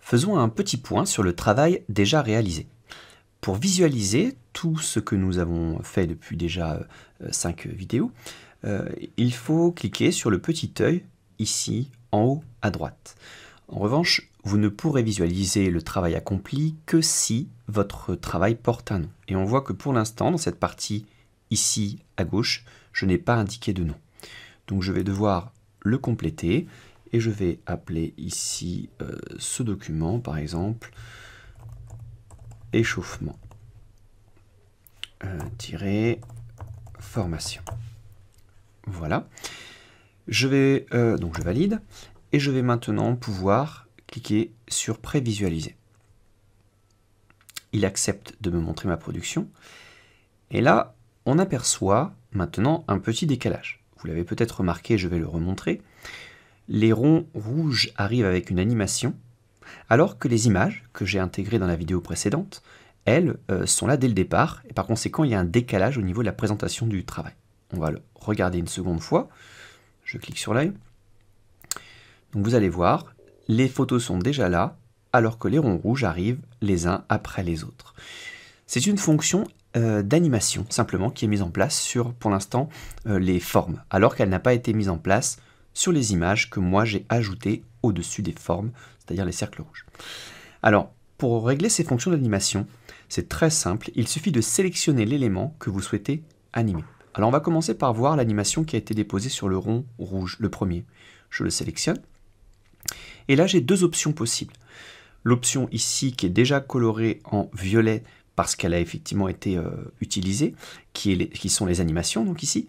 Faisons un petit point sur le travail déjà réalisé. Pour visualiser tout ce que nous avons fait depuis déjà 5 vidéos, il faut cliquer sur le petit œil ici en haut à droite. En revanche, vous ne pourrez visualiser le travail accompli que si votre travail porte un nom. Et on voit que pour l'instant, dans cette partie ici à gauche, je n'ai pas indiqué de nom. Donc je vais devoir le compléter et je vais appeler ici ce document, par exemple, échauffement formation. Voilà. Donc je valide et je vais maintenant pouvoir cliquer sur prévisualiser. Il accepte de me montrer ma production et là on aperçoit maintenant un petit décalage. Vous l'avez peut-être remarqué, je vais le remontrer. Les ronds rouges arrivent avec une animation, alors que les images que j'ai intégrées dans la vidéo précédente, elles, sont là dès le départ, et par conséquent, il y a un décalage au niveau de la présentation du travail. On va le regarder une seconde fois. Je clique sur l'œil. Donc vous allez voir, les photos sont déjà là, alors que les ronds rouges arrivent les uns après les autres. C'est une fonction d'animation, simplement, qui est mise en place sur, pour l'instant, les formes, alors qu'elle n'a pas été mise en place sur les images que moi j'ai ajoutées au-dessus des formes, c'est-à-dire les cercles rouges. Alors, pour régler ces fonctions d'animation, c'est très simple, il suffit de sélectionner l'élément que vous souhaitez animer. Alors on va commencer par voir l'animation qui a été déposée sur le rond rouge, le premier. Je le sélectionne, et là j'ai deux options possibles. L'option ici qui est déjà colorée en violet parce qu'elle a effectivement été utilisée, qui sont les animations, donc ici,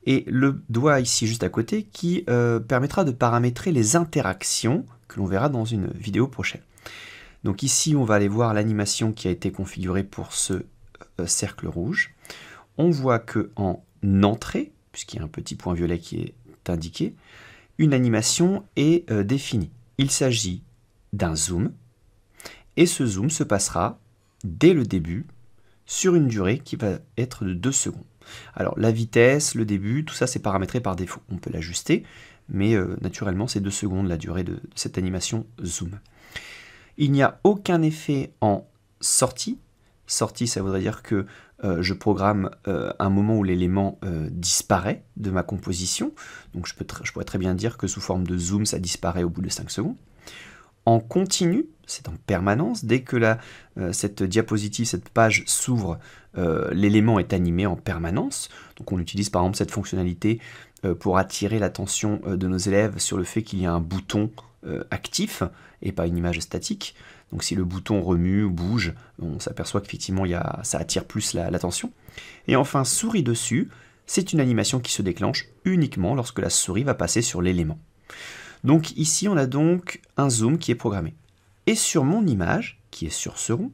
et le doigt ici juste à côté qui permettra de paramétrer les interactions que l'on verra dans une vidéo prochaine. Donc ici on va aller voir l'animation qui a été configurée pour ce cercle rouge. On voit que en entrée, puisqu'il y a un petit point violet qui est indiqué, une animation est définie. Il s'agit d'un zoom, et ce zoom se passera dès le début sur une durée qui va être de 2 secondes. Alors la vitesse, le début, tout ça c'est paramétré par défaut. On peut l'ajuster, mais naturellement c'est 2 secondes la durée de cette animation zoom. Il n'y a aucun effet en sortie. Sortie, ça voudrait dire que je programme un moment où l'élément disparaît de ma composition. Donc je pourrais très bien dire que sous forme de zoom, ça disparaît au bout de 5 secondes. En continu, c'est en permanence, dès que cette diapositive, cette page s'ouvre, l'élément est animé en permanence. Donc on utilise par exemple cette fonctionnalité pour attirer l'attention de nos élèves sur le fait qu'il y a un bouton actif et pas une image statique. Donc si le bouton remue ou bouge, on s'aperçoit qu'effectivement ça attire plus l'attention. Et enfin, souris dessus, c'est une animation qui se déclenche uniquement lorsque la souris va passer sur l'élément. Donc ici, on a donc un zoom qui est programmé. Et sur mon image, qui est sur ce rond,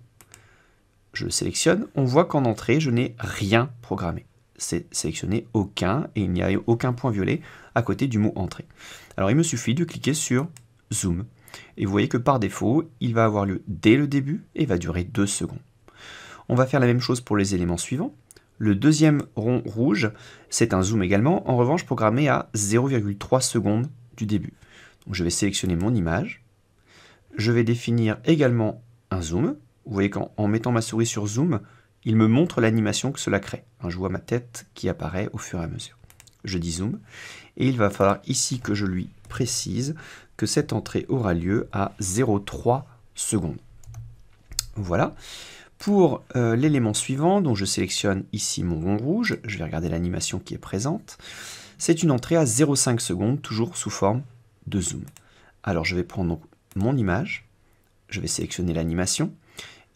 je le sélectionne, on voit qu'en entrée, je n'ai rien programmé. C'est sélectionné aucun, et il n'y a aucun point violet à côté du mot entrée. Alors il me suffit de cliquer sur zoom. Et vous voyez que par défaut, il va avoir lieu dès le début et va durer 2 secondes. On va faire la même chose pour les éléments suivants. Le deuxième rond rouge, c'est un zoom également, en revanche programmé à 0,3 secondes du début. Donc je vais sélectionner mon image. Je vais définir également un zoom. Vous voyez qu'en mettant ma souris sur zoom, il me montre l'animation que cela crée. Je vois ma tête qui apparaît au fur et à mesure. Je dis zoom. Et il va falloir ici que je lui précise que cette entrée aura lieu à 0,3 secondes. Voilà. Pour l'élément suivant, dont je sélectionne ici mon rond rouge, je vais regarder l'animation qui est présente. C'est une entrée à 0,5 secondes, toujours sous forme de zoom. Alors je vais prendre donc mon image, je vais sélectionner l'animation,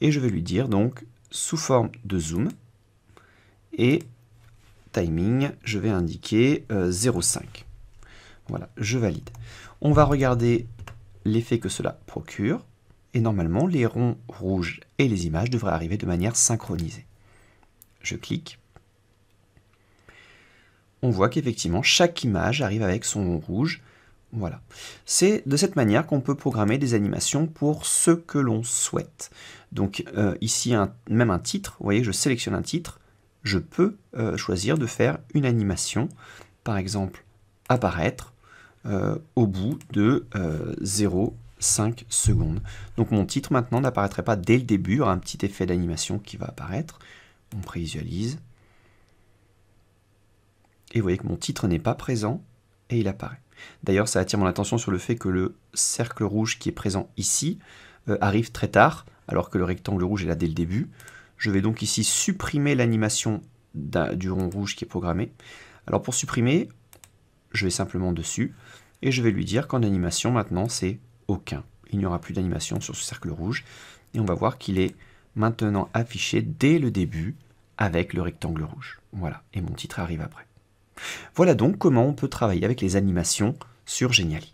et je vais lui dire donc sous forme de zoom, et timing, je vais indiquer 0,5. Voilà, je valide. On va regarder l'effet que cela procure, et normalement les ronds rouges et les images devraient arriver de manière synchronisée. Je clique. On voit qu'effectivement chaque image arrive avec son rond rouge. Voilà. C'est de cette manière qu'on peut programmer des animations pour ce que l'on souhaite. Donc ici, même un titre, vous voyez, je sélectionne un titre, je peux choisir de faire une animation, par exemple, apparaître au bout de 0 5 secondes. Donc mon titre maintenant n'apparaîtrait pas dès le début, il y aura un petit effet d'animation qui va apparaître. On prévisualise. Et vous voyez que mon titre n'est pas présent et il apparaît. D'ailleurs, ça attire mon attention sur le fait que le cercle rouge qui est présent ici arrive très tard, alors que le rectangle rouge est là dès le début. Je vais donc ici supprimer l'animation du rond rouge qui est programmé. Alors pour supprimer, je vais simplement dessus et je vais lui dire qu'en animation maintenant c'est aucun. Il n'y aura plus d'animation sur ce cercle rouge et on va voir qu'il est maintenant affiché dès le début avec le rectangle rouge. Voilà, et mon titre arrive après. Voilà donc comment on peut travailler avec les animations sur Geniali.